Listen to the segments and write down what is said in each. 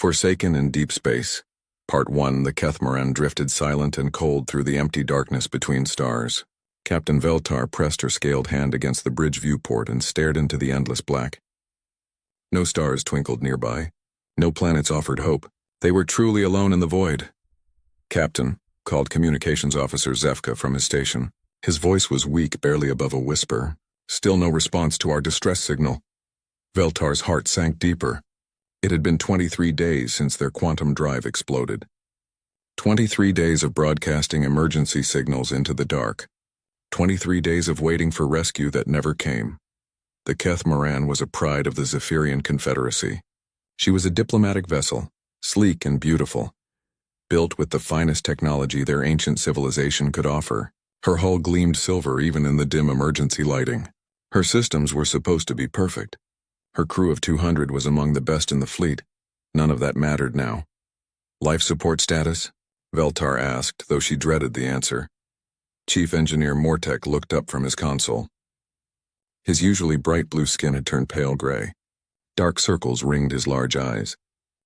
Forsaken in Deep Space. Part 1. The Catamaran drifted silent and cold through the empty darkness between stars. Captain Veltar pressed her scaled hand against the bridge viewport and stared into the endless black. No stars twinkled nearby. No planets offered hope. They were truly alone in the void. "Captain," called Communications Officer Zefka from his station. His voice was weak, barely above a whisper. "Still no response to our distress signal." Veltar's heart sank deeper. It had been 23 days since their quantum drive exploded. 23 days of broadcasting emergency signals into the dark. 23 days of waiting for rescue that never came. The Catamaran was a pride of the Zephyrian Confederacy. She was a diplomatic vessel, sleek and beautiful, built with the finest technology their ancient civilization could offer. Her hull gleamed silver even in the dim emergency lighting. Her systems were supposed to be perfect. Her crew of 200 was among the best in the fleet. None of that mattered now. "Life support status?" Veltar asked, though she dreaded the answer. Chief Engineer Mortek looked up from his console. His usually bright blue skin had turned pale gray. Dark circles ringed his large eyes.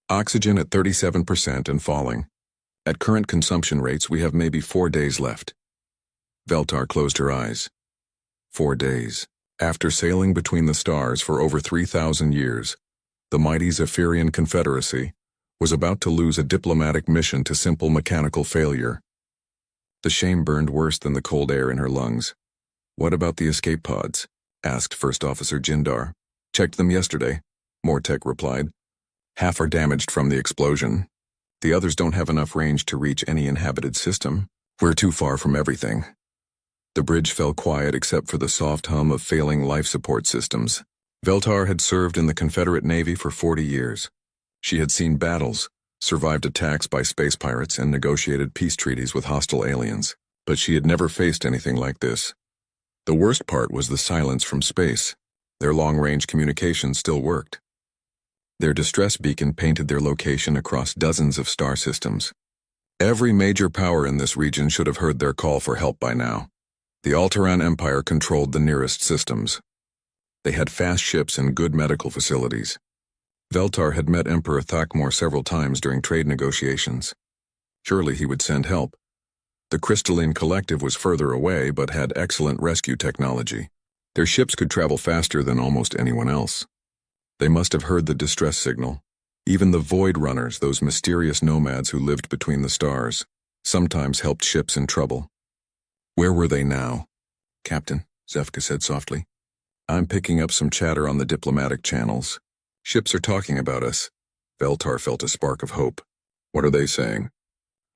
"Oxygen at 37% and falling. At current consumption rates, we have maybe 4 days left." Veltar closed her eyes. 4 days. After sailing between the stars for over 3,000 years, the mighty Zephyrian Confederacy was about to lose a diplomatic mission to simple mechanical failure. The shame burned worse than the cold air in her lungs. "What about the escape pods?" asked First Officer Jindar. "Checked them yesterday," Mortek replied. "Half are damaged from the explosion. The others don't have enough range to reach any inhabited system. We're too far from everything." The bridge fell quiet except for the soft hum of failing life support systems. Veltar had served in the Confederate Navy for 40 years. She had seen battles, survived attacks by space pirates, and negotiated peace treaties with hostile aliens. But she had never faced anything like this. The worst part was the silence from space. Their long-range communication still worked. Their distress beacon painted their location across dozens of star systems. Every major power in this region should have heard their call for help by now. The Alteran Empire controlled the nearest systems. They had fast ships and good medical facilities. Veltar had met Emperor Thakmor several times during trade negotiations. Surely he would send help. The Crystalline Collective was further away but had excellent rescue technology. Their ships could travel faster than almost anyone else. They must have heard the distress signal. Even the Void Runners, those mysterious nomads who lived between the stars, sometimes helped ships in trouble. Where were they now? "Captain," Zefka said softly. "I'm picking up some chatter on the diplomatic channels. Ships are talking about us." Veltar felt a spark of hope. "What are they saying?"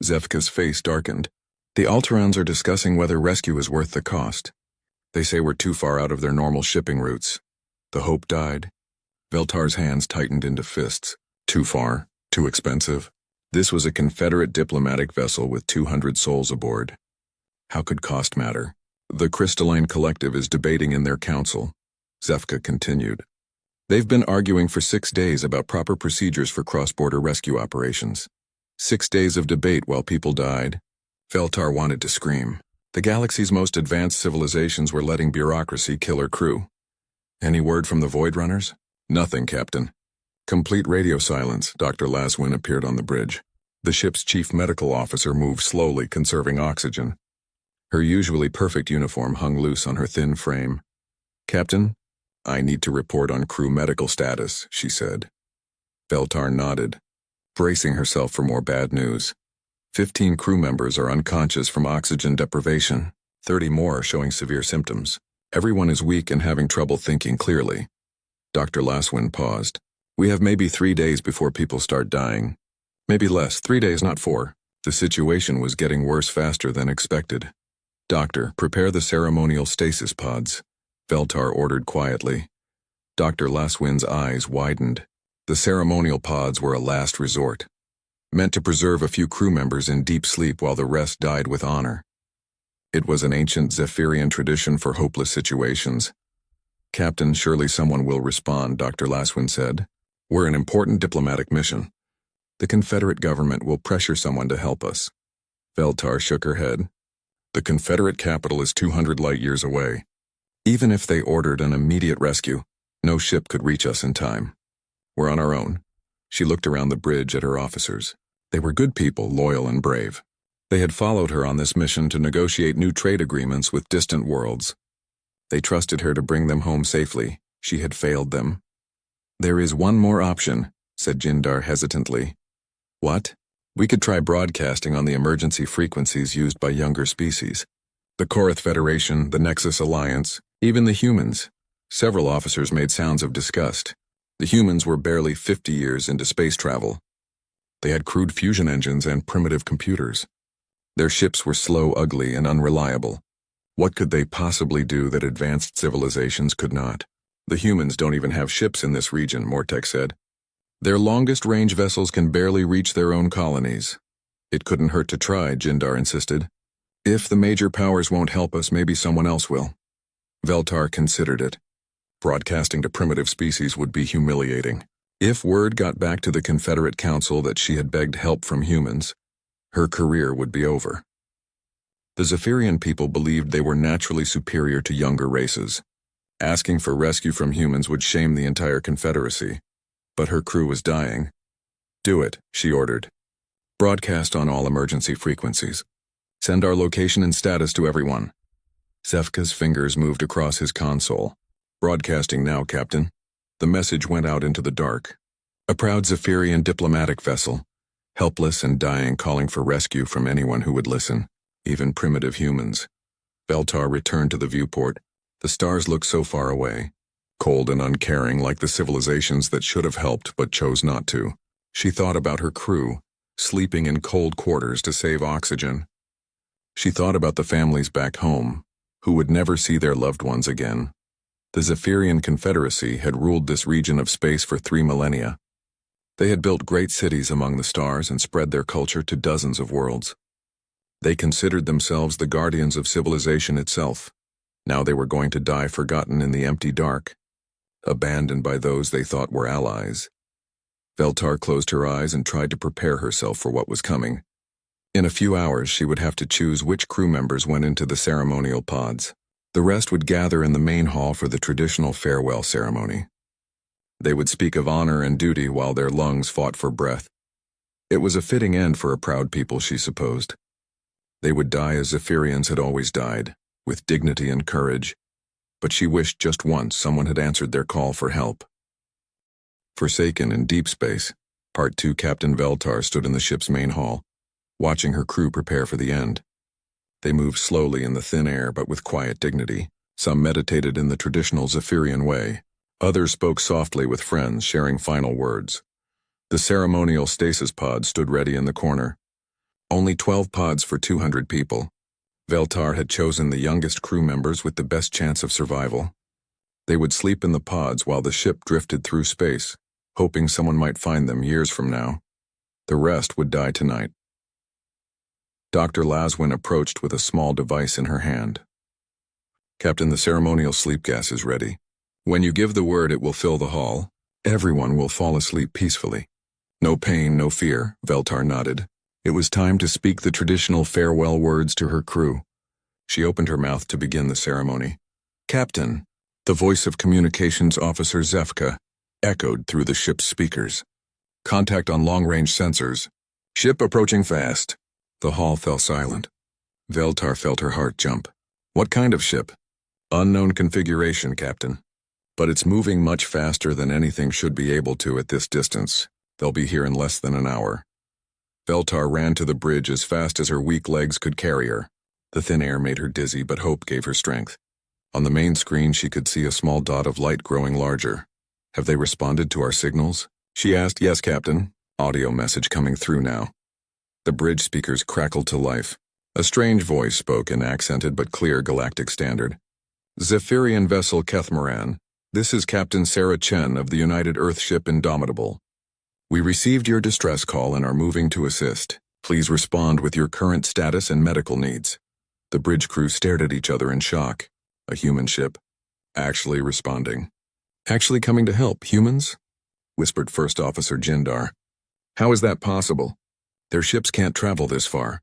Zefka's face darkened. "The Alterans are discussing whether rescue is worth the cost. They say we're too far out of their normal shipping routes." The hope died. Veltar's hands tightened into fists. Too far, too expensive. This was a Confederate diplomatic vessel with 200 souls aboard. How could cost matter? "The Crystalline Collective is debating in their council," Zefka continued. "They've been arguing for 6 days about proper procedures for cross-border rescue operations. 6 days of debate while people died." Veltar wanted to scream. The galaxy's most advanced civilizations were letting bureaucracy kill her crew. "Any word from the Void Runners?" "Nothing, Captain." Complete radio silence. Dr. Laswin appeared on the bridge. The ship's chief medical officer moved slowly, conserving oxygen. Her usually perfect uniform hung loose on her thin frame. "Captain, I need to report on crew medical status," she said. Veltar nodded, bracing herself for more bad news. 15 crew members are unconscious from oxygen deprivation. 30 more are showing severe symptoms. Everyone is weak and having trouble thinking clearly. Dr. Laswin paused. "We have maybe 3 days before people start dying. Maybe less, 3 days, not 4. The situation was getting worse faster than expected. "Doctor, prepare the ceremonial stasis pods," Veltar ordered quietly. Dr. Laswin's eyes widened. The ceremonial pods were a last resort, meant to preserve a few crew members in deep sleep while the rest died with honor. It was an ancient Zephyrian tradition for hopeless situations. "Captain, surely someone will respond," Dr. Laswin said. "We're an important diplomatic mission. The Confederate government will pressure someone to help us." Veltar shook her head. "The Confederate capital is 200 light-years away. Even if they ordered an immediate rescue, no ship could reach us in time. We're on our own. She looked around the bridge at her officers. They were good people, loyal and brave. They had followed her on this mission to negotiate new trade agreements with distant worlds. They trusted her to bring them home safely. She had failed them. "There is one more option," said Jindar hesitantly. "What?" "We could try broadcasting on the emergency frequencies used by younger species. The Korath Federation, the Nexus Alliance, even the humans." Several officers made sounds of disgust. The humans were barely 50 years into space travel. They had crude fusion engines and primitive computers. Their ships were slow, ugly, and unreliable. What could they possibly do that advanced civilizations could not? "The humans don't even have ships in this region," Mortek said. "Their longest-range vessels can barely reach their own colonies." "It couldn't hurt to try," Jindar insisted. "If the major powers won't help us, maybe someone else will." Veltar considered it. Broadcasting to primitive species would be humiliating. If word got back to the Confederate Council that she had begged help from humans, her career would be over. The Zephyrian people believed they were naturally superior to younger races. Asking for rescue from humans would shame the entire Confederacy. But her crew was dying. "Do it," she ordered. "Broadcast on all emergency frequencies. Send our location and status to everyone." Zefka's fingers moved across his console. "Broadcasting now, Captain." The message went out into the dark. A proud Zephyrian diplomatic vessel, helpless and dying, calling for rescue from anyone who would listen, even primitive humans. Veltar returned to the viewport. The stars looked so far away, cold and uncaring like the civilizations that should have helped but chose not to. She thought about her crew, sleeping in cold quarters to save oxygen. She thought about the families back home, who would never see their loved ones again. The Zephyrian Confederacy had ruled this region of space for 3 millennia. They had built great cities among the stars and spread their culture to dozens of worlds. They considered themselves the guardians of civilization itself. Now they were going to die forgotten in the empty dark, abandoned by those they thought were allies. Veltar closed her eyes and tried to prepare herself for what was coming. In a few hours, she would have to choose which crew members went into the ceremonial pods. The rest would gather in the main hall for the traditional farewell ceremony. They would speak of honor and duty while their lungs fought for breath. It was a fitting end for a proud people, she supposed. They would die as Zephyrians had always died, with dignity and courage, but she wished just once someone had answered their call for help. Forsaken in deep space, Part 2 Captain Veltar stood in the ship's main hall, watching her crew prepare for the end. They moved slowly in the thin air, but with quiet dignity. Some meditated in the traditional Zephyrian way. Others spoke softly with friends, sharing final words. The ceremonial stasis pod stood ready in the corner. Only 12 pods for 200 people. Veltar had chosen the youngest crew members with the best chance of survival. They would sleep in the pods while the ship drifted through space, hoping someone might find them years from now. The rest would die tonight. Dr. Laswin approached with a small device in her hand. "Captain, the ceremonial sleep gas is ready. When you give the word, it will fill the hall. Everyone will fall asleep peacefully. No pain, no fear," Veltar nodded. It was time to speak the traditional farewell words to her crew. She opened her mouth to begin the ceremony. "Captain," the voice of Communications Officer Zefka echoed through the ship's speakers. "Contact on long-range sensors. Ship approaching fast." The hall fell silent. Veltar felt her heart jump. "What kind of ship?" "Unknown configuration, Captain. But it's moving much faster than anything should be able to at this distance. They'll be here in less than an hour." Veltar ran to the bridge as fast as her weak legs could carry her. The thin air made her dizzy, but hope gave her strength. On the main screen, she could see a small dot of light growing larger. "Have they responded to our signals?" she asked. "Yes, Captain." Audio message coming through now. The bridge speakers crackled to life. A strange voice spoke in accented but clear galactic standard. "Zephyrian vessel Kethmaran. This is Captain Sarah Chen of the United Earth ship Indomitable. We received your distress call and are moving to assist. Please respond with your current status and medical needs." The bridge crew stared at each other in shock. A human ship. Actually responding. "Actually coming to help, humans?" whispered First Officer Jindar. "How is that possible? Their ships can't travel this far."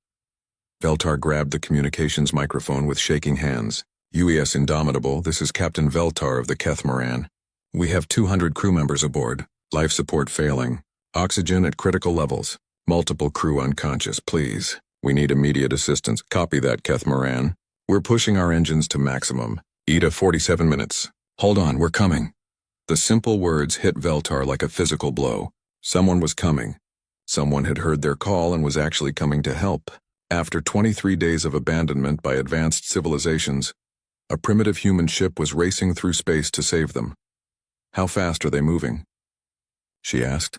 Veltar grabbed the communications microphone with shaking hands. "UES Indomitable, this is Captain Veltar of the Kethmaran. We have 200 crew members aboard. Life support failing. Oxygen at critical levels. Multiple crew unconscious, please. We need immediate assistance. Copy that, Kethmoran. We're pushing our engines to maximum. ETA 47 minutes. Hold on, we're coming. The simple words hit Veltar like a physical blow. Someone was coming. Someone had heard their call and was actually coming to help. After 23 days of abandonment by advanced civilizations, a primitive human ship was racing through space to save them. How fast are they moving? She asked.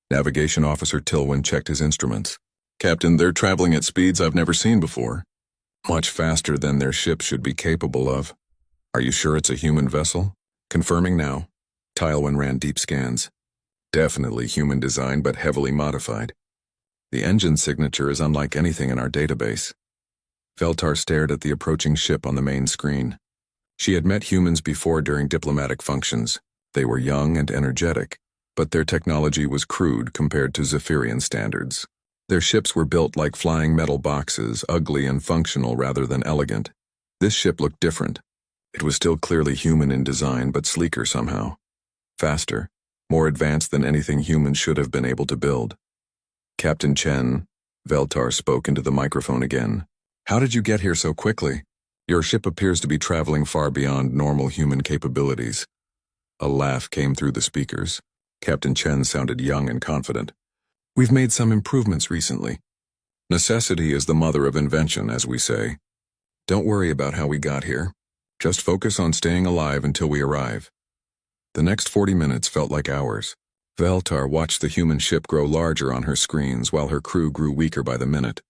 Navigation Officer Tilwyn checked his instruments. Captain, they're traveling at speeds I've never seen before. Much faster than their ship should be capable of. Are you sure it's a human vessel? Confirming now. Tilwyn ran deep scans. Definitely human design, but heavily modified. The engine signature is unlike anything in our database. Veltar stared at the approaching ship on the main screen. She had met humans before during diplomatic functions. They were young and energetic, but their technology was crude compared to Zephyrian standards. Their ships were built like flying metal boxes, ugly and functional rather than elegant. This ship looked different. It was still clearly human in design, but sleeker somehow. Faster, more advanced than anything humans should have been able to build. Captain Chen, Veltar spoke into the microphone again. How did you get here so quickly? Your ship appears to be traveling far beyond normal human capabilities. A laugh came through the speakers. Captain Chen sounded young and confident. We've made some improvements recently. Necessity is the mother of invention, as we say. Don't worry about how we got here. Just focus on staying alive until we arrive. The next 40 minutes felt like hours. Veltar watched the human ship grow larger on her screens while her crew grew weaker by the minute.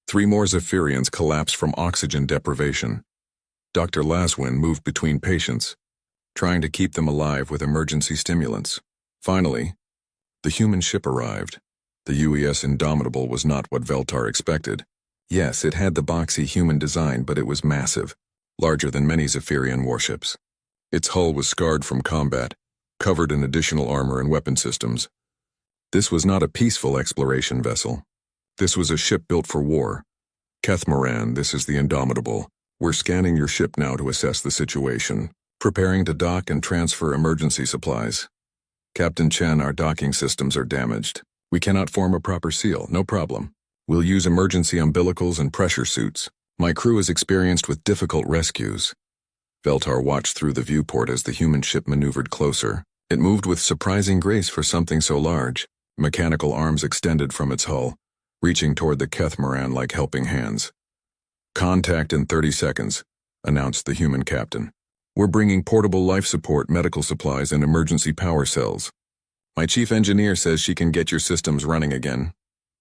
3 more Zephyrians collapsed from oxygen deprivation. Dr. Laswin moved between patients, trying to keep them alive with emergency stimulants. Finally, the human ship arrived. The UES Indomitable was not what Veltar expected. Yes, it had the boxy human design, but it was massive, larger than many Zephyrian warships. Its hull was scarred from combat, covered in additional armor and weapon systems. This was not a peaceful exploration vessel. This was a ship built for war. Kethmoran, this is the Indomitable. We're scanning your ship now to assess the situation, preparing to dock and transfer emergency supplies. Captain Chen, our docking systems are damaged. We cannot form a proper seal, no problem. We'll use emergency umbilicals and pressure suits. My crew is experienced with difficult rescues. Veltar watched through the viewport as the human ship maneuvered closer. It moved with surprising grace for something so large. Mechanical arms extended from its hull, reaching toward the Kethmoran like helping hands. Contact in 30 seconds, announced the human captain. We're bringing portable life support, medical supplies, and emergency power cells. My chief engineer says she can get your systems running again.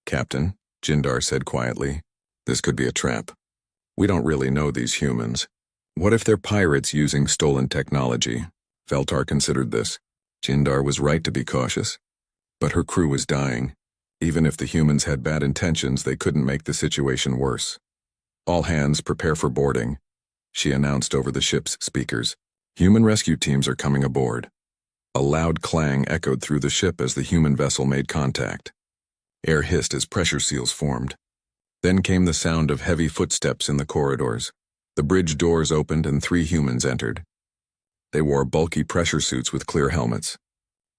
Captain, Jindar said quietly. This could be a trap. We don't really know these humans. What if they're pirates using stolen technology? Veltar considered this. Jindar was right to be cautious. But her crew was dying. Even if the humans had bad intentions, they couldn't make the situation worse. All hands prepare for boarding, she announced over the ship's speakers. Human rescue teams are coming aboard. A loud clang echoed through the ship as the human vessel made contact. Air hissed as pressure seals formed. Then came the sound of heavy footsteps in the corridors. The bridge doors opened and 3 humans entered. They wore bulky pressure suits with clear helmets.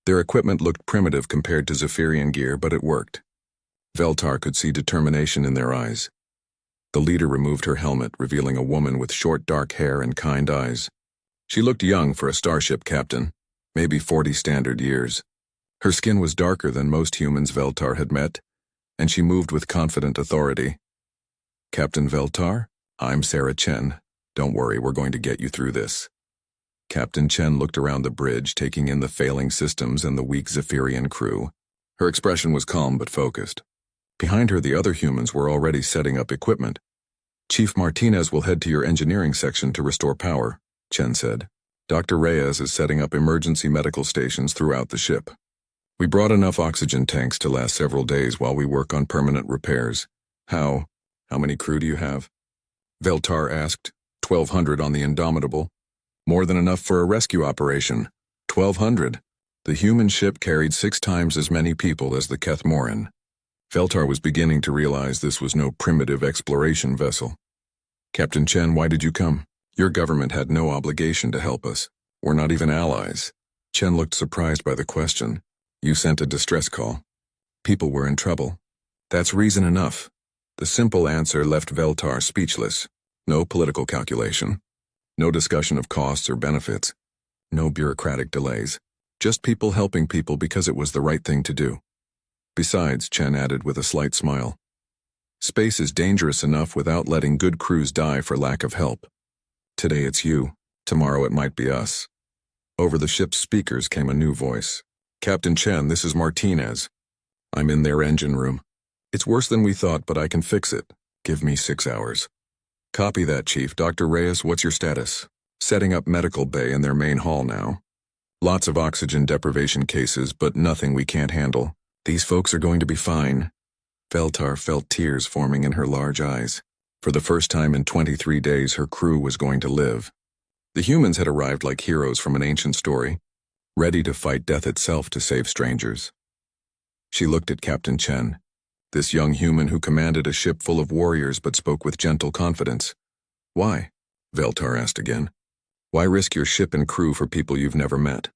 Their equipment looked primitive compared to Zephyrian gear, but it worked. Veltar could see determination in their eyes. The leader removed her helmet, revealing a woman with short dark hair and kind eyes. She looked young for a starship captain, maybe 40 standard years. Her skin was darker than most humans Veltar had met, and she moved with confident authority. Captain Veltar, I'm Sarah Chen. Don't worry, we're going to get you through this. Captain Chen looked around the bridge, taking in the failing systems and the weak Zephyrian crew. Her expression was calm but focused. Behind her, the other humans were already setting up equipment. Chief Martinez will head to your engineering section to restore power, Chen said. Dr. Reyes is setting up emergency medical stations throughout the ship. We brought enough oxygen tanks to last several days while we work on permanent repairs. How many crew do you have? Veltar asked. 1,200 on the Indomitable. More than enough for a rescue operation. 1,200. The human ship carried 6 times as many people as the Kethmoran. Veltar was beginning to realize this was no primitive exploration vessel. Captain Chen, why did you come? Your government had no obligation to help us. We're not even allies. Chen looked surprised by the question. You sent a distress call. People were in trouble. That's reason enough. The simple answer left Veltar speechless. No political calculation. No discussion of costs or benefits. No bureaucratic delays. Just people helping people because it was the right thing to do. Besides, Chen added with a slight smile, space is dangerous enough without letting good crews die for lack of help. Today it's you. Tomorrow it might be us. Over the ship's speakers came a new voice. Captain Chen, this is Martinez. I'm in their engine room. It's worse than we thought, but I can fix it. Give me 6 hours. Copy that, Chief. Dr. Reyes, what's your status? Setting up medical bay in their main hall now. Lots of oxygen deprivation cases, but nothing we can't handle. These folks are going to be fine. Veltar felt tears forming in her large eyes. For the first time in 23 days, her crew was going to live. The humans had arrived like heroes from an ancient story, ready to fight death itself to save strangers. She looked at Captain Chen, this young human who commanded a ship full of warriors but spoke with gentle confidence. Why? Veltar asked again. Why risk your ship and crew for people you've never met?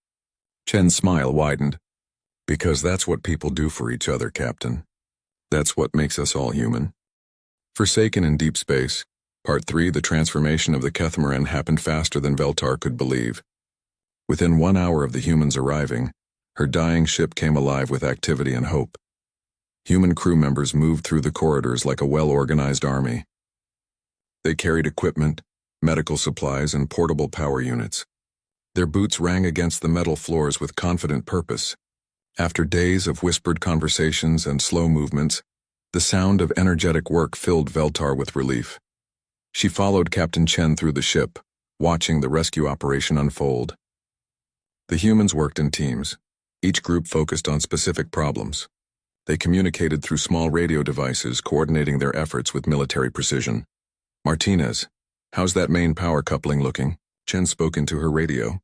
Chen's smile widened. Because that's what people do for each other, Captain. That's what makes us all human. Forsaken in deep space, Part 3, the transformation of the Catamaran happened faster than Veltar could believe. Within 1 hour of the humans arriving, her dying ship came alive with activity and hope. Human crew members moved through the corridors like a well-organized army. They carried equipment, medical supplies, and portable power units. Their boots rang against the metal floors with confident purpose. After days of whispered conversations and slow movements, the sound of energetic work filled Veltar with relief. She followed Captain Chen through the ship, watching the rescue operation unfold. The humans worked in teams. Each group focused on specific problems. They communicated through small radio devices, coordinating their efforts with military precision. Martinez, how's that main power coupling looking? Chen spoke into her radio.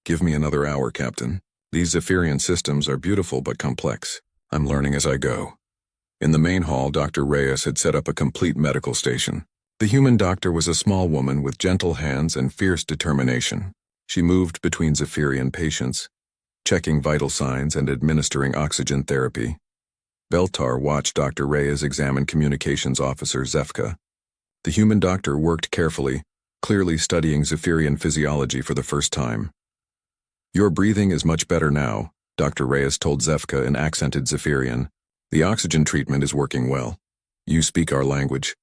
Give me another hour, Captain. These Zephyrian systems are beautiful but complex. I'm learning as I go. In the main hall, Dr. Reyes had set up a complete medical station. The human doctor was a small woman with gentle hands and fierce determination. She moved between Zephyrian patients, checking vital signs and administering oxygen therapy. Veltar watched Dr. Reyes examine communications officer Zefka. The human doctor worked carefully, clearly studying Zephyrian physiology for the first time. Your breathing is much better now, Dr. Reyes told Zefka in accented Zephyrian. The oxygen treatment is working well. You speak our language?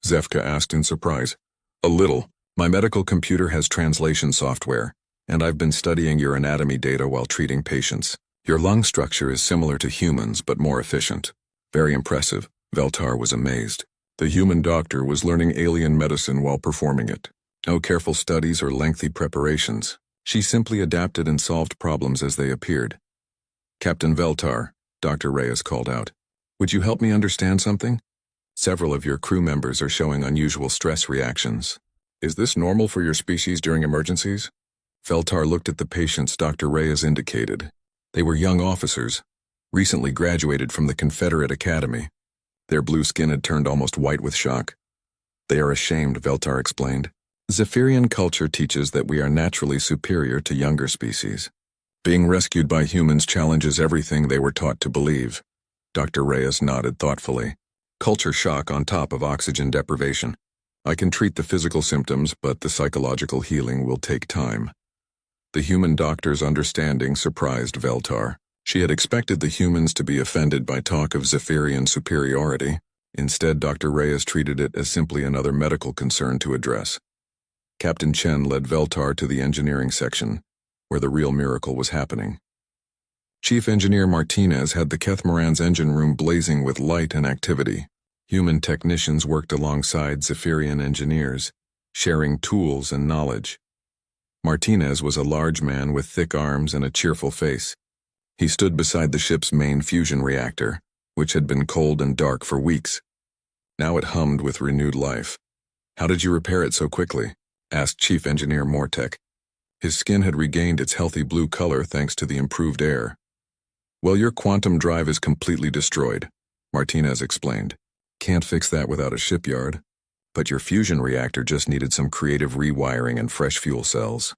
Zefka asked in surprise. A little. My medical computer has translation software, and I've been studying your anatomy data while treating patients. Your lung structure is similar to humans, but more efficient. Very impressive. Veltar was amazed. The human doctor was learning alien medicine while performing it. No careful studies or lengthy preparations. She simply adapted and solved problems as they appeared. Captain Veltar, Dr. Reyes called out. Would you help me understand something? Several of your crew members are showing unusual stress reactions. Is this normal for your species during emergencies? Veltar looked at the patients Dr. Reyes indicated. They were young officers, recently graduated from the Confederate Academy. Their blue skin had turned almost white with shock. They are ashamed, Veltar explained. Zephyrian culture teaches that we are naturally superior to younger species. Being rescued by humans challenges everything they were taught to believe. Dr. Reyes nodded thoughtfully. Culture shock on top of oxygen deprivation. I can treat the physical symptoms, but the psychological healing will take time. The human doctor's understanding surprised Veltar. She had expected the humans to be offended by talk of Zephyrian superiority. Instead, Dr. Reyes treated it as simply another medical concern to address. Captain Chen led Veltar to the engineering section, where the real miracle was happening. Chief Engineer Martinez had the Catamaran's engine room blazing with light and activity. Human technicians worked alongside Zephyrian engineers, sharing tools and knowledge. Martinez was a large man with thick arms and a cheerful face. He stood beside the ship's main fusion reactor, which had been cold and dark for weeks. Now it hummed with renewed life. How did you repair it so quickly? Asked Chief Engineer Mortek. His skin had regained its healthy blue color thanks to the improved air. Well, your quantum drive is completely destroyed, Martinez explained. Can't fix that without a shipyard. But your fusion reactor just needed some creative rewiring and fresh fuel cells.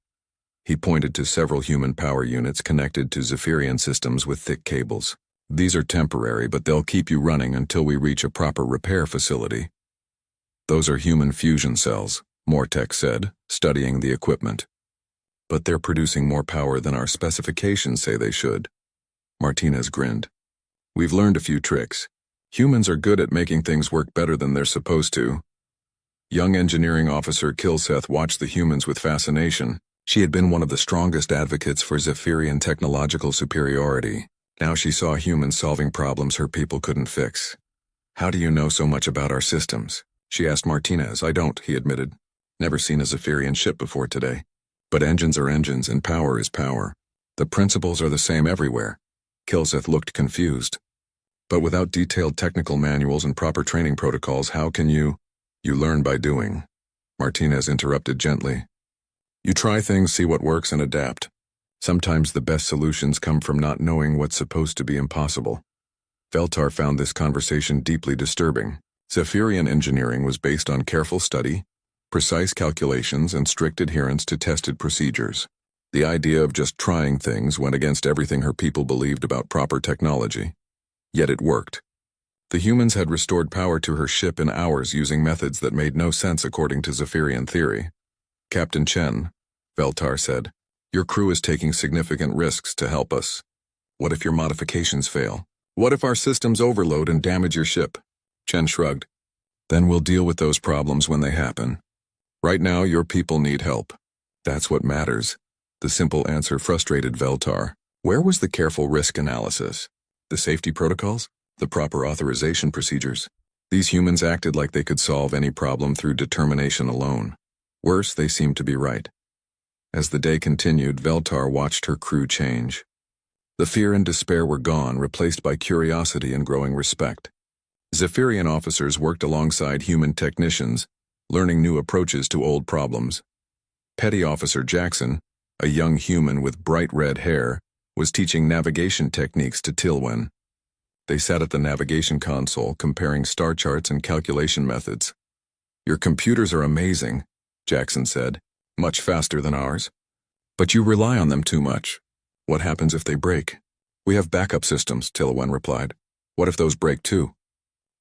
He pointed to several human power units connected to Zephyrian systems with thick cables. These are temporary, but they'll keep you running until we reach a proper repair facility. Those are human fusion cells, Mortek said, studying the equipment. But they're producing more power than our specifications say they should. Martinez grinned. We've learned a few tricks. Humans are good at making things work better than they're supposed to. Young engineering officer Kilseth watched the humans with fascination. She had been one of the strongest advocates for Zephyrian technological superiority. Now she saw humans solving problems her people couldn't fix. How do you know so much about our systems? She asked Martinez. I don't, he admitted. Never seen a Zephyrian ship before today. But engines are engines and power is power. The principles are the same everywhere. Kilseth looked confused. But without detailed technical manuals and proper training protocols, how can you? You learn by doing. Martinez interrupted gently. You try things, see what works, and adapt. Sometimes the best solutions come from not knowing what's supposed to be impossible. Veltar found this conversation deeply disturbing. Zephyrian engineering was based on careful study, precise calculations, and strict adherence to tested procedures. The idea of just trying things went against everything her people believed about proper technology. Yet it worked. The humans had restored power to her ship in hours using methods that made no sense according to Zephyrian theory. Captain Chen, Veltar said, your crew is taking significant risks to help us. What if your modifications fail? What if our systems overload and damage your ship? Chen shrugged. Then we'll deal with those problems when they happen. Right now, your people need help. That's what matters. The simple answer frustrated Veltar. Where was the careful risk analysis? The safety protocols? The proper authorization procedures? These humans acted like they could solve any problem through determination alone. Worse, they seemed to be right. As the day continued, Veltar watched her crew change. The fear and despair were gone, replaced by curiosity and growing respect. Zephyrian officers worked alongside human technicians, learning new approaches to old problems. Petty Officer Jackson, a young human with bright red hair, was teaching navigation techniques to Tilwen. They sat at the navigation console, comparing star charts and calculation methods. Your computers are amazing, Jackson said, much faster than ours. But you rely on them too much. What happens if they break? We have backup systems, Tilwen replied. What if those break too?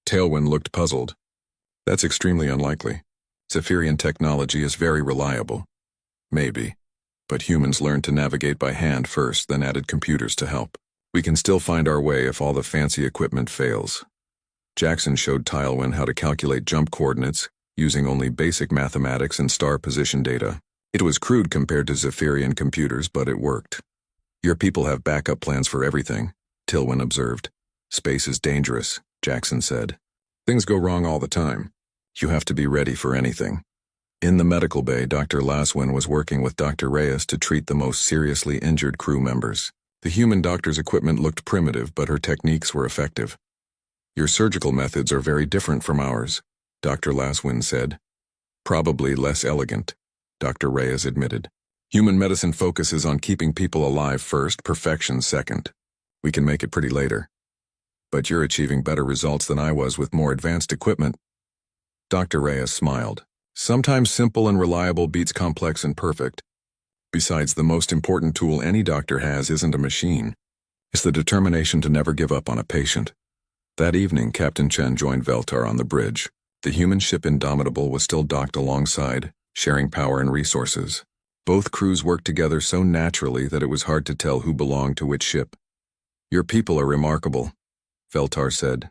Tailwind looked puzzled. That's extremely unlikely. Zephyrian technology is very reliable. Maybe. But humans learned to navigate by hand first, then added computers to help. We can still find our way if all the fancy equipment fails. Jackson showed Tailwind how to calculate jump coordinates, using only basic mathematics and star position data. It was crude compared to Zephyrian computers, but it worked. Your people have backup plans for everything, Tilwen observed. Space is dangerous, Jackson said. Things go wrong all the time. You have to be ready for anything. In the medical bay, Dr. Laswin was working with Dr. Reyes to treat the most seriously injured crew members. The human doctor's equipment looked primitive, but her techniques were effective. Your surgical methods are very different from ours, Dr. Laswin said. Probably less elegant, Dr. Reyes admitted. Human medicine focuses on keeping people alive first, perfection second. We can make it pretty later. But you're achieving better results than I was with more advanced equipment. Dr. Reyes smiled. Sometimes simple and reliable beats complex and perfect. Besides, the most important tool any doctor has isn't a machine. It's the determination to never give up on a patient. That evening, Captain Chen joined Veltar on the bridge. The human ship Indomitable was still docked alongside, sharing power and resources. Both crews worked together so naturally that it was hard to tell who belonged to which ship. Your people are remarkable, Veltar said.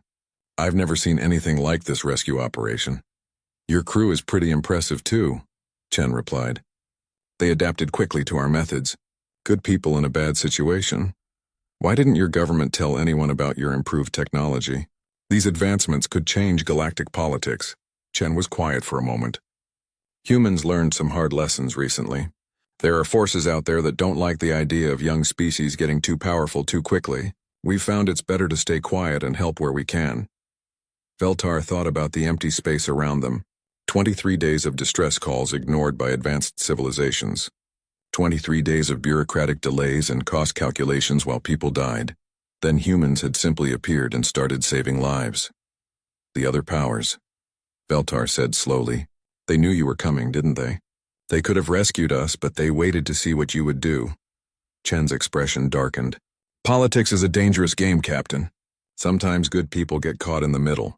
I've never seen anything like this rescue operation. Your crew is pretty impressive too, Chen replied. They adapted quickly to our methods. Good people in a bad situation. Why didn't your government tell anyone about your improved technology? These advancements could change galactic politics. Chen was quiet for a moment. Humans learned some hard lessons recently. There are forces out there that don't like the idea of young species getting too powerful too quickly. We've found it's better to stay quiet and help where we can. Veltar thought about the empty space around them. 23 days of distress calls ignored by advanced civilizations. 23 days of bureaucratic delays and cost calculations while people died. Then humans had simply appeared and started saving lives. The other powers, Veltar said slowly. They knew you were coming, didn't they? They could have rescued us, but they waited to see what you would do. Chen's expression darkened. Politics is a dangerous game, Captain. Sometimes good people get caught in the middle.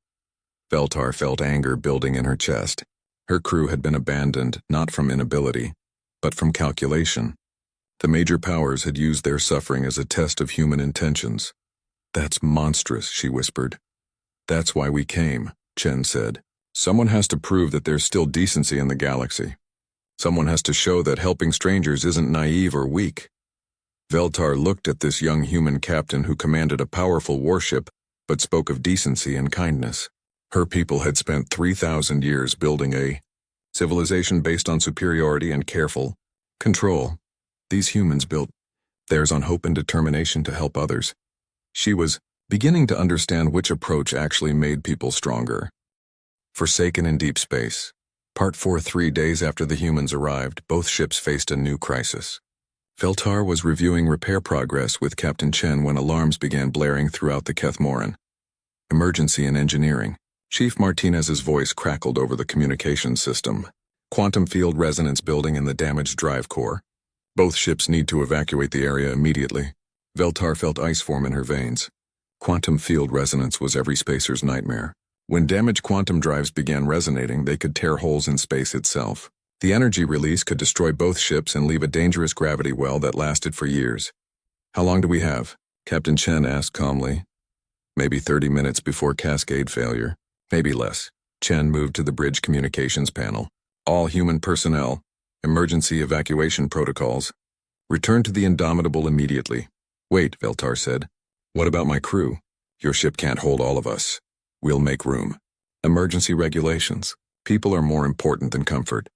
Veltar felt anger building in her chest. Her crew had been abandoned, not from inability, but from calculation. The major powers had used their suffering as a test of human intentions. That's monstrous, she whispered. That's why we came, Chen said. Someone has to prove that there's still decency in the galaxy. Someone has to show that helping strangers isn't naive or weak. Veltar looked at this young human captain who commanded a powerful warship, but spoke of decency and kindness. Her people had spent 3,000 years building a civilization based on superiority and careful control. These humans built theirs on hope and determination to help others. She was beginning to understand which approach actually made people stronger. Forsaken in deep space. Part 4. 3 days after the humans arrived, both ships faced a new crisis. Veltar was reviewing repair progress with Captain Chen when alarms began blaring throughout the Kethmoran. Emergency in engineering. Chief Martinez's voice crackled over the communications system. Quantum field resonance building in the damaged drive core. Both ships need to evacuate the area immediately. Veltar felt ice form in her veins. Quantum field resonance was every spacer's nightmare. When damaged quantum drives began resonating, they could tear holes in space itself. The energy release could destroy both ships and leave a dangerous gravity well that lasted for years. How long do we have? Captain Chen asked calmly. Maybe 30 minutes before cascade failure. Maybe less. Chen moved to the bridge communications panel. All human personnel. Emergency evacuation protocols. Return to the Indomitable immediately. Wait, Veltar said. What about my crew? Your ship can't hold all of us. We'll make room. Emergency regulations. People are more important than comfort.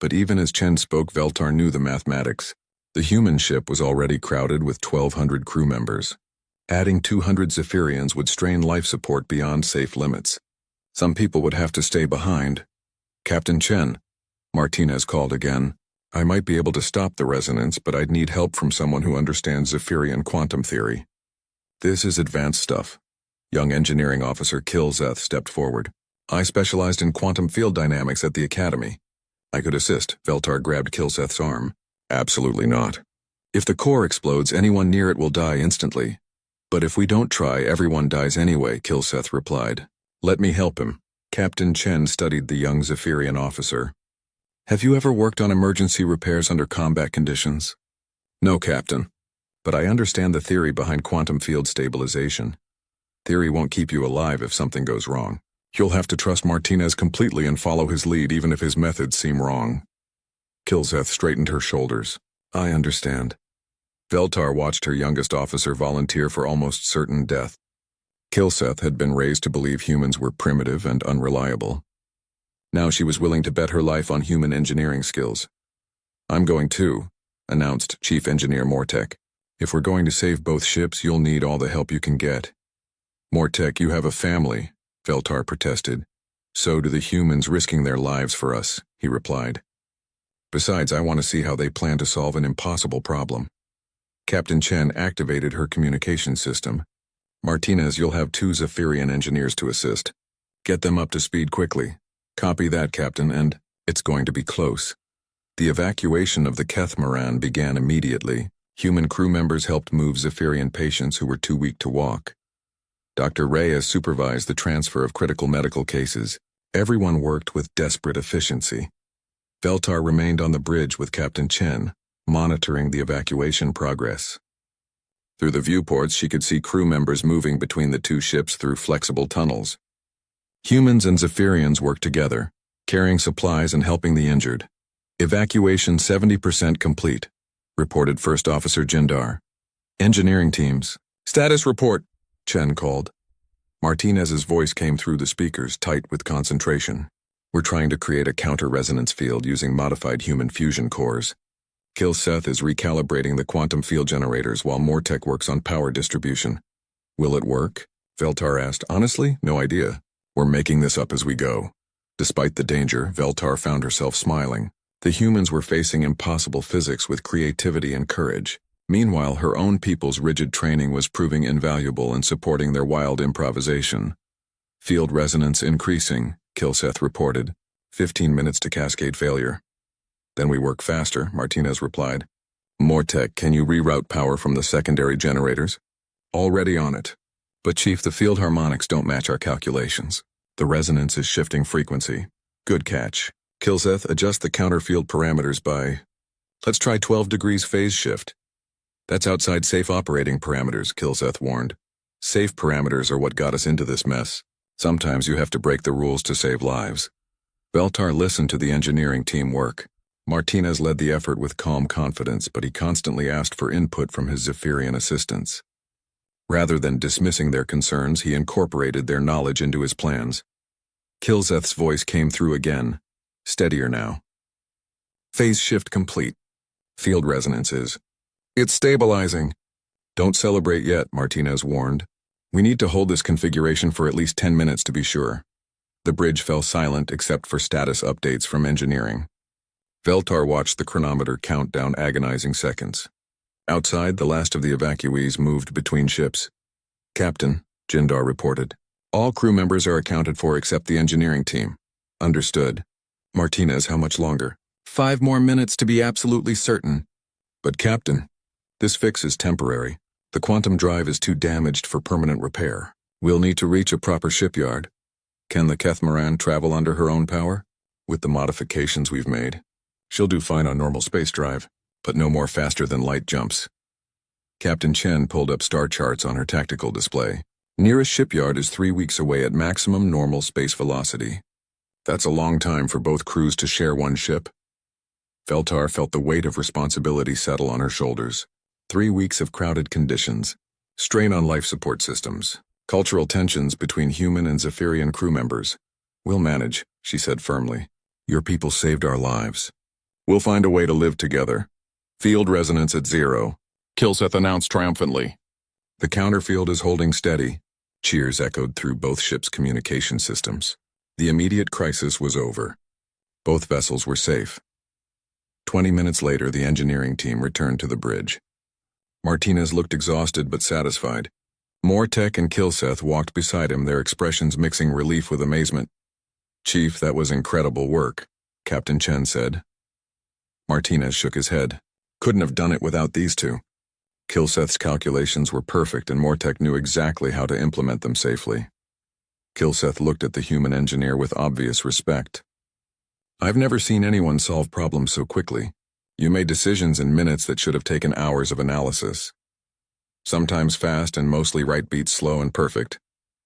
But even as Chen spoke, Veltar knew the mathematics. The human ship was already crowded with 1,200 crew members. Adding 200 Zephyrians would strain life support beyond safe limits. Some people would have to stay behind. Captain Chen, Martinez called again. I might be able to stop the resonance, but I'd need help from someone who understands Zephyrian quantum theory. This is advanced stuff. Young engineering officer Kilzeth stepped forward. I specialized in quantum field dynamics at the academy. I could assist. Veltar grabbed Kilzeth's arm. Absolutely not. If the core explodes, anyone near it will die instantly. But if we don't try, everyone dies anyway, Kilzeth replied. Let me help him. Captain Chen studied the young Zephyrian officer. Have you ever worked on emergency repairs under combat conditions? No, Captain. But I understand the theory behind quantum field stabilization. Theory won't keep you alive if something goes wrong. You'll have to trust Martinez completely and follow his lead even if his methods seem wrong. Kilzeth straightened her shoulders. I understand. Veltar watched her youngest officer volunteer for almost certain death. Kilzeth had been raised to believe humans were primitive and unreliable. Now she was willing to bet her life on human engineering skills. I'm going too, announced Chief Engineer Mortek. If we're going to save both ships, you'll need all the help you can get. Mortek, you have a family, Veltar protested. So do the humans risking their lives for us, he replied. Besides, I want to see how they plan to solve an impossible problem. Captain Chen activated her communication system. Martinez, you'll have 2 Zephyrian engineers to assist. Get them up to speed quickly. Copy that, Captain, and it's going to be close. The evacuation of the Kethmoran began immediately. Human crew members helped move Zephyrian patients who were too weak to walk. Dr. Reyes supervised the transfer of critical medical cases. Everyone worked with desperate efficiency. Veltar remained on the bridge with Captain Chen, monitoring the evacuation progress. Through the viewports, she could see crew members moving between the 2 ships through flexible tunnels. Humans and Zephyrians worked together, carrying supplies and helping the injured. Evacuation 70% complete, reported First Officer Jindar. Engineering teams. Status report, Chen called. Martinez's voice came through the speakers, tight with concentration. We're trying to create a counter-resonance field using modified human fusion cores. Kilzeth is recalibrating the quantum field generators while Mortek works on power distribution. Will it work? Veltar asked. Honestly, no idea. We're making this up as we go. Despite the danger, Veltar found herself smiling. The humans were facing impossible physics with creativity and courage. Meanwhile, her own people's rigid training was proving invaluable in supporting their wild improvisation. Field resonance increasing, Kilzeth reported. 15 minutes to cascade failure. Then we work faster, Martinez replied. Mortec, can you reroute power from the secondary generators? Already on it. But Chief, the field harmonics don't match our calculations. The resonance is shifting frequency. Good catch. Kilseth, adjust the counterfield parameters by... Let's try 12 degrees phase shift. That's outside safe operating parameters, Kilseth warned. Safe parameters are what got us into this mess. Sometimes you have to break the rules to save lives. Veltar listened to the engineering team work. Martinez led the effort with calm confidence, but he constantly asked for input from his Zephyrian assistants. Rather than dismissing their concerns, he incorporated their knowledge into his plans. Kilseth's voice came through again, steadier now. Phase shift complete. Field resonance is. It's stabilizing. Don't celebrate yet, Martinez warned. We need to hold this configuration for at least 10 minutes to be sure. The bridge fell silent except for status updates from engineering. Veltar watched the chronometer count down agonizing seconds. Outside, the last of the evacuees moved between ships. Captain, Jindar reported. All crew members are accounted for except the engineering team. Understood. Martinez, how much longer? 5 more minutes to be absolutely certain. But Captain, this fix is temporary. The quantum drive is too damaged for permanent repair. We'll need to reach a proper shipyard. Can the Kethmaran travel under her own power? With the modifications we've made. She'll do fine on normal space drive, but no more faster than light jumps. Captain Chen pulled up star charts on her tactical display. Nearest shipyard is 3 weeks away at maximum normal space velocity. That's a long time for both crews to share one ship. Veltar felt the weight of responsibility settle on her shoulders. 3 weeks of crowded conditions, strain on life support systems, cultural tensions between human and Zephyrian crew members. We'll manage, she said firmly. Your people saved our lives. We'll find a way to live together. Field resonance at 0, Kilseth announced triumphantly. The counterfield is holding steady. Cheers echoed through both ships' communication systems. The immediate crisis was over. Both vessels were safe. 20 minutes later, the engineering team returned to the bridge. Martinez looked exhausted but satisfied. Mortec and Kilseth walked beside him, their expressions mixing relief with amazement. Chief, that was incredible work, Captain Chen said. Martinez shook his head. Couldn't have done it without these two. Kilseth's calculations were perfect and Mortec knew exactly how to implement them safely. Kilseth looked at the human engineer with obvious respect. I've never seen anyone solve problems so quickly. You made decisions in minutes that should have taken hours of analysis. Sometimes fast and mostly right beats slow and perfect,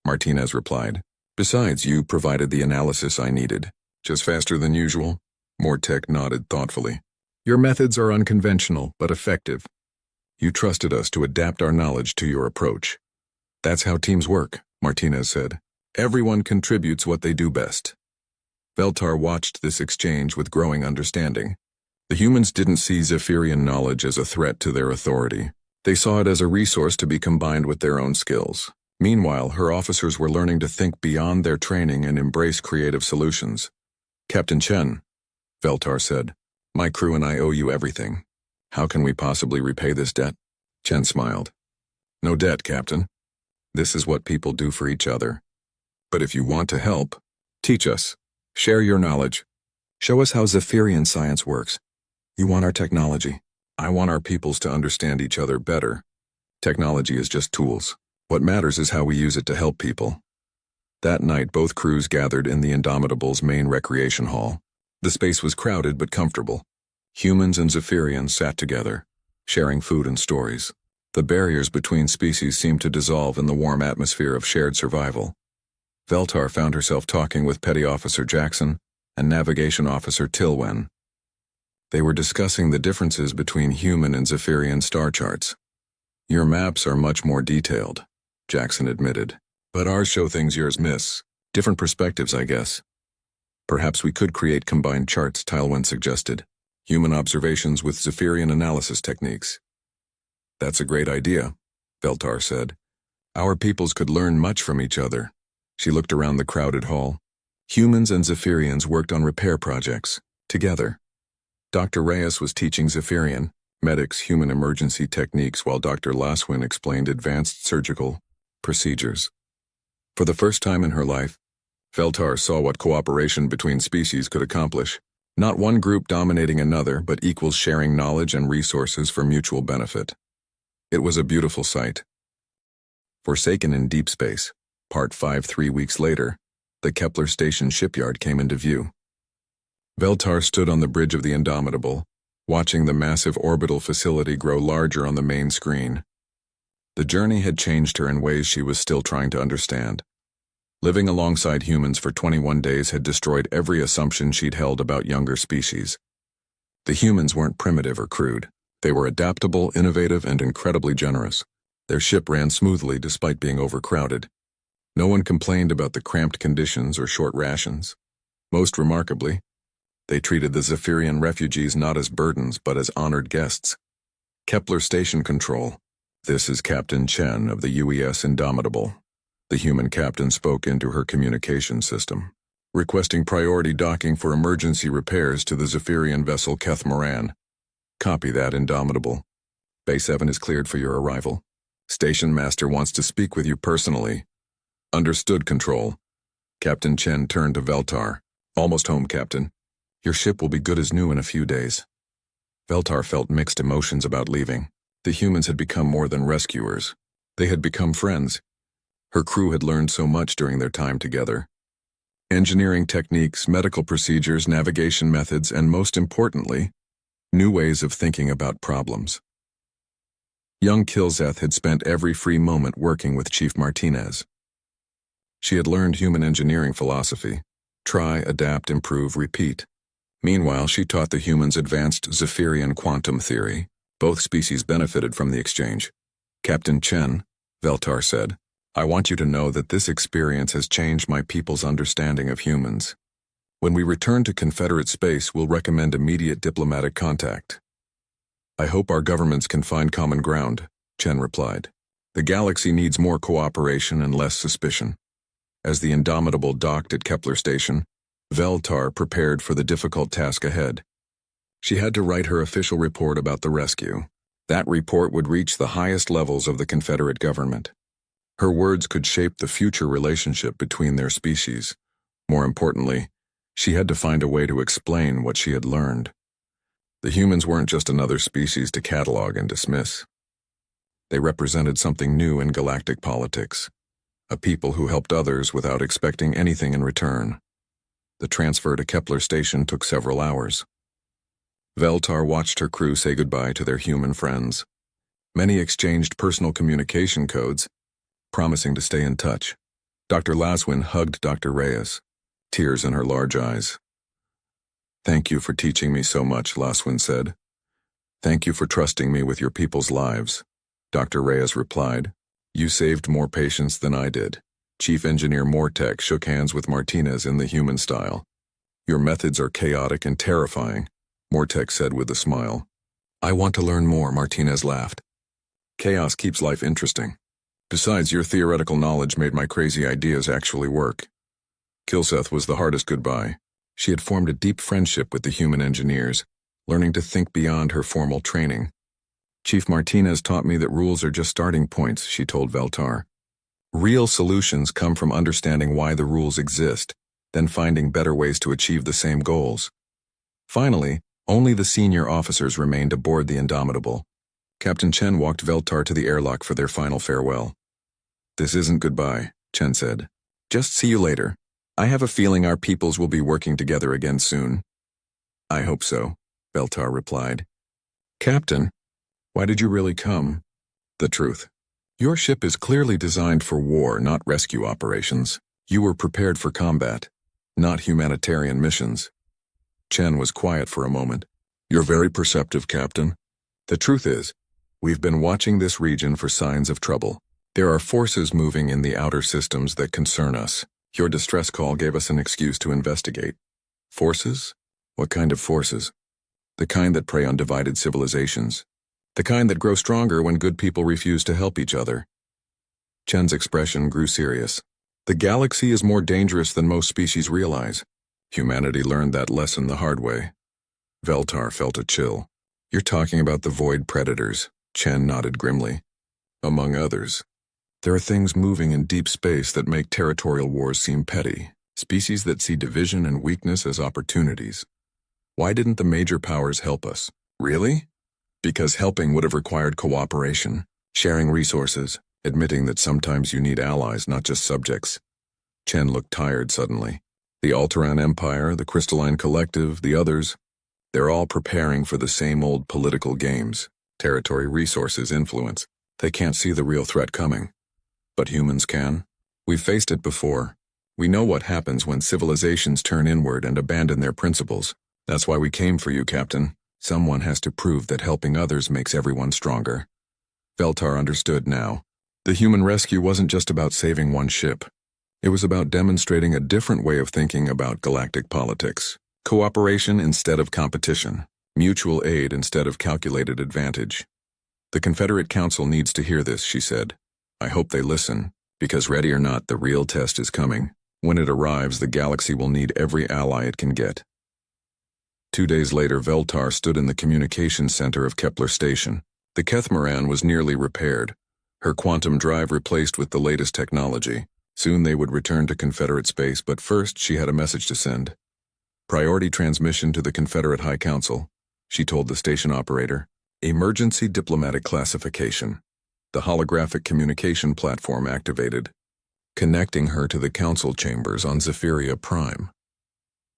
Martinez replied. Besides, you provided the analysis I needed. Just faster than usual? Mortec nodded thoughtfully. Your methods are unconventional, but effective. You trusted us to adapt our knowledge to your approach. That's how teams work, Martinez said. Everyone contributes what they do best. Veltar watched this exchange with growing understanding. The humans didn't see Zephyrian knowledge as a threat to their authority. They saw it as a resource to be combined with their own skills. Meanwhile, her officers were learning to think beyond their training and embrace creative solutions. Captain Chen, Veltar said, my crew and I owe you everything. How can we possibly repay this debt? Chen smiled. No debt, Captain. This is what people do for each other. But if you want to help, teach us. Share your knowledge. Show us how Zephyrian science works. You want our technology. I want our peoples to understand each other better. Technology is just tools. What matters is how we use it to help people. That night, both crews gathered in the Indomitable's main recreation hall. The space was crowded but comfortable. Humans and Zephyrians sat together, sharing food and stories. The barriers between species seemed to dissolve in the warm atmosphere of shared survival. Veltar found herself talking with Petty Officer Jackson and Navigation Officer Tilwen. They were discussing the differences between human and Zephyrian star charts. Your maps are much more detailed, Jackson admitted. But ours show things yours miss. Different perspectives, I guess. Perhaps we could create combined charts, Tilwen suggested. Human observations with Zephyrian analysis techniques. That's a great idea, Veltar said. Our peoples could learn much from each other. She looked around the crowded hall. Humans and Zephyrians worked on repair projects, together. Dr. Reyes was teaching Zephyrian, medics, human emergency techniques while Dr. Laswin explained advanced surgical procedures. For the first time in her life, Veltar saw what cooperation between species could accomplish. Not one group dominating another, but equals sharing knowledge and resources for mutual benefit. It was a beautiful sight. Forsaken in deep space, Part 5. 3 weeks later, the Kepler station shipyard came into view. Veltar stood on the bridge of the Indomitable, watching the massive orbital facility grow larger on the main screen. The journey had changed her in ways she was still trying to understand. Living alongside humans for 21 days had destroyed every assumption she'd held about younger species. The humans weren't primitive or crude. They were adaptable, innovative, and incredibly generous. Their ship ran smoothly despite being overcrowded. No one complained about the cramped conditions or short rations. Most remarkably, they treated the Zephyrian refugees not as burdens but as honored guests. Kepler Station Control. This is Captain Chen of the UES Indomitable. The human captain spoke into her communication system, requesting priority docking for emergency repairs to the Zephyrian vessel Kethmoran. Copy that, Indomitable. Bay 7 is cleared for your arrival. Station Master wants to speak with you personally. Understood, Control. Captain Chen turned to Veltar. Almost home, Captain. Your ship will be good as new in a few days. Veltar felt mixed emotions about leaving. The humans had become more than rescuers. They had become friends. Her crew had learned so much during their time together. Engineering techniques, medical procedures, navigation methods, and most importantly, new ways of thinking about problems. Young Kilzeth had spent every free moment working with Chief Martinez. She had learned human engineering philosophy: try, adapt, improve, repeat. Meanwhile, she taught the humans advanced Zephyrian quantum theory. Both species benefited from the exchange. Captain Chen, Veltar said, I want you to know that this experience has changed my people's understanding of humans. When we return to Confederate space, we'll recommend immediate diplomatic contact. I hope our governments can find common ground, Chen replied. The galaxy needs more cooperation and less suspicion. As the Indomitable docked at Kepler Station, Veltar prepared for the difficult task ahead. She had to write her official report about the rescue. That report would reach the highest levels of the Confederate government. Her words could shape the future relationship between their species. More importantly, she had to find a way to explain what she had learned. The humans weren't just another species to catalog and dismiss. They represented something new in galactic politics, a people who helped others without expecting anything in return. The transfer to Kepler Station took several hours. Veltar watched her crew say goodbye to their human friends. Many exchanged personal communication codes, promising to stay in touch. Dr. Laswin hugged Dr. Reyes, tears in her large eyes. Thank you for teaching me so much, Laswin said. Thank you for trusting me with your people's lives. Dr. Reyes replied, You saved more patients than I did. Chief Engineer Mortek shook hands with Martinez in the human style. Your methods are chaotic and terrifying, Mortek said with a smile. I want to learn more, Martinez laughed. Chaos keeps life interesting. Besides, your theoretical knowledge made my crazy ideas actually work. Kilseth was the hardest goodbye. She had formed a deep friendship with the human engineers, learning to think beyond her formal training. Chief Martinez taught me that rules are just starting points, she told Veltar. Real solutions come from understanding why the rules exist, then finding better ways to achieve the same goals. Finally, only the senior officers remained aboard the Indomitable. Captain Chen walked Veltar to the airlock for their final farewell. This isn't goodbye, Chen said. Just see you later. I have a feeling our peoples will be working together again soon. I hope so, Veltar replied. Captain, why did you really come? The truth. Your ship is clearly designed for war, not rescue operations. You were prepared for combat, not humanitarian missions. Chen was quiet for a moment. You're very perceptive, Captain. The truth is, we've been watching this region for signs of trouble. There are forces moving in the outer systems that concern us. Your distress call gave us an excuse to investigate. Forces? What kind of forces? The kind that prey on divided civilizations. The kind that grow stronger when good people refuse to help each other. Chen's expression grew serious. The galaxy is more dangerous than most species realize. Humanity learned that lesson the hard way. Veltar felt a chill. You're talking about the void predators, Chen nodded grimly. Among others. There are things moving in deep space that make territorial wars seem petty, species that see division and weakness as opportunities. Why didn't the major powers help us? Really? Because helping would have required cooperation, sharing resources, admitting that sometimes you need allies, not just subjects. Chen looked tired suddenly. The Alteran Empire, the Crystalline Collective, the others, they're all preparing for the same old political games. Territory, resources, influence. They can't see the real threat coming. But humans can. We've faced it before. We know what happens when civilizations turn inward and abandon their principles. That's why we came for you, Captain. Someone has to prove that helping others makes everyone stronger. Veltar understood now. The human rescue wasn't just about saving one ship. It was about demonstrating a different way of thinking about galactic politics. Cooperation instead of competition. Mutual aid instead of calculated advantage. The Confederate Council needs to hear this, she said. I hope they listen, because ready or not, the real test is coming. When it arrives, the galaxy will need every ally it can get. 2 days later, Veltar stood in the communications center of Kepler Station. The Kethmaran was nearly repaired, her quantum drive replaced with the latest technology. Soon they would return to Confederate space, but first she had a message to send. Priority transmission to the Confederate High Council, she told the station operator. Emergency diplomatic classification. The holographic communication platform activated, connecting her to the council chambers on Zephyria Prime.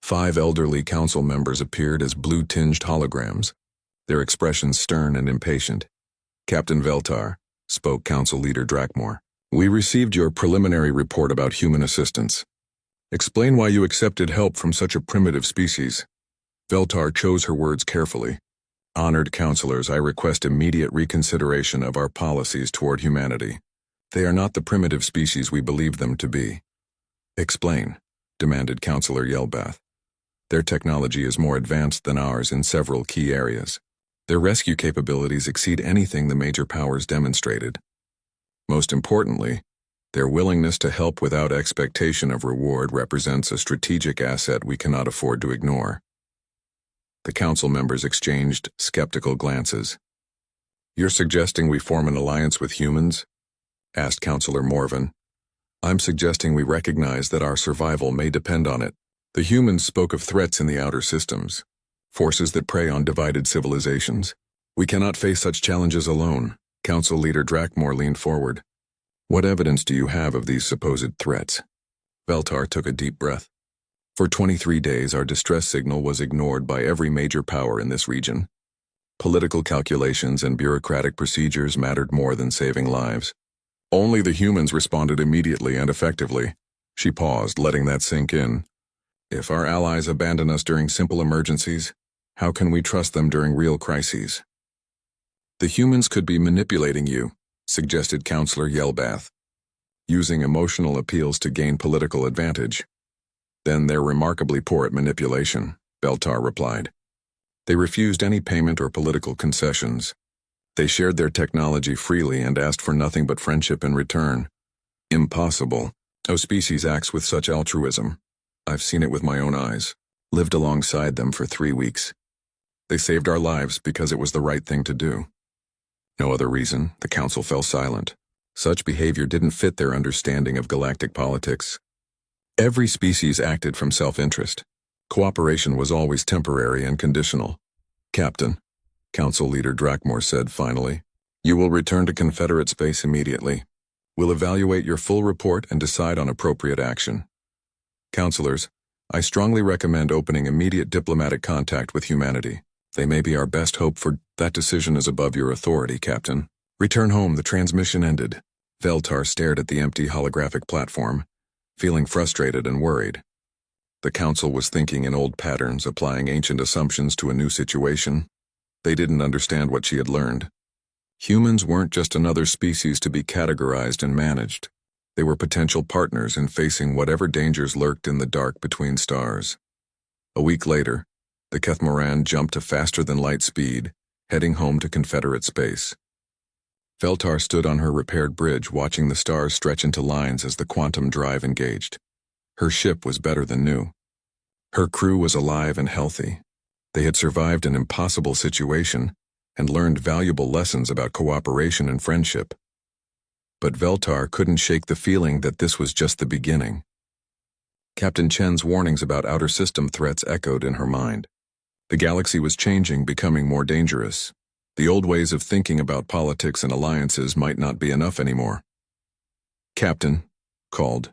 5 elderly council members appeared as blue-tinged holograms, their expressions stern and impatient. Captain Veltar, spoke Council Leader Drakmor. We received your preliminary report about human assistance. Explain why you accepted help from such a primitive species. Veltar chose her words carefully. Honored counselors, I request immediate reconsideration of our policies toward humanity. They are not the primitive species we believe them to be. Explain, demanded Counselor Yelbath. Their technology is more advanced than ours in several key areas. Their rescue capabilities exceed anything the major powers demonstrated. Most importantly, their willingness to help without expectation of reward represents a strategic asset we cannot afford to ignore. The council members exchanged skeptical glances. You're suggesting we form an alliance with humans? Asked Counselor Morven. I'm suggesting we recognize that our survival may depend on it. The humans spoke of threats in the outer systems, forces that prey on divided civilizations. We cannot face such challenges alone. Council Leader Drakmor leaned forward. What evidence do you have of these supposed threats? Veltar took a deep breath. For 23 days, our distress signal was ignored by every major power in this region. Political calculations and bureaucratic procedures mattered more than saving lives. Only the humans responded immediately and effectively. She paused, letting that sink in. If our allies abandon us during simple emergencies, how can we trust them during real crises? The humans could be manipulating you, suggested Counselor Yelbath, using emotional appeals to gain political advantage. Then they're remarkably poor at manipulation, Veltar replied. They refused any payment or political concessions. They shared their technology freely and asked for nothing but friendship in return. Impossible. No species acts with such altruism. I've seen it with my own eyes. Lived alongside them for 3 weeks. They saved our lives because it was the right thing to do. No other reason, the council fell silent. Such behavior didn't fit their understanding of galactic politics. Every species acted from self-interest. Cooperation was always temporary and conditional. Captain, Council Leader Drakmor said finally, you will return to Confederate space immediately. We'll evaluate your full report and decide on appropriate action. Counselors, I strongly recommend opening immediate diplomatic contact with humanity. They may be our best hope for that decision is above your authority, Captain. Return home, the transmission ended. Veltar stared at the empty holographic platform, feeling frustrated and worried. The council was thinking in old patterns, applying ancient assumptions to a new situation. They didn't understand what she had learned. Humans weren't just another species to be categorized and managed. They were potential partners in facing whatever dangers lurked in the dark between stars. A week later, the Kethmaran jumped to faster-than-light speed, heading home to Confederate space. Veltar stood on her repaired bridge, watching the stars stretch into lines as the quantum drive engaged. Her ship was better than new. Her crew was alive and healthy. They had survived an impossible situation and learned valuable lessons about cooperation and friendship. But Veltar couldn't shake the feeling that this was just the beginning. Captain Chen's warnings about outer system threats echoed in her mind. The galaxy was changing, becoming more dangerous. The old ways of thinking about politics and alliances might not be enough anymore. "Captain," called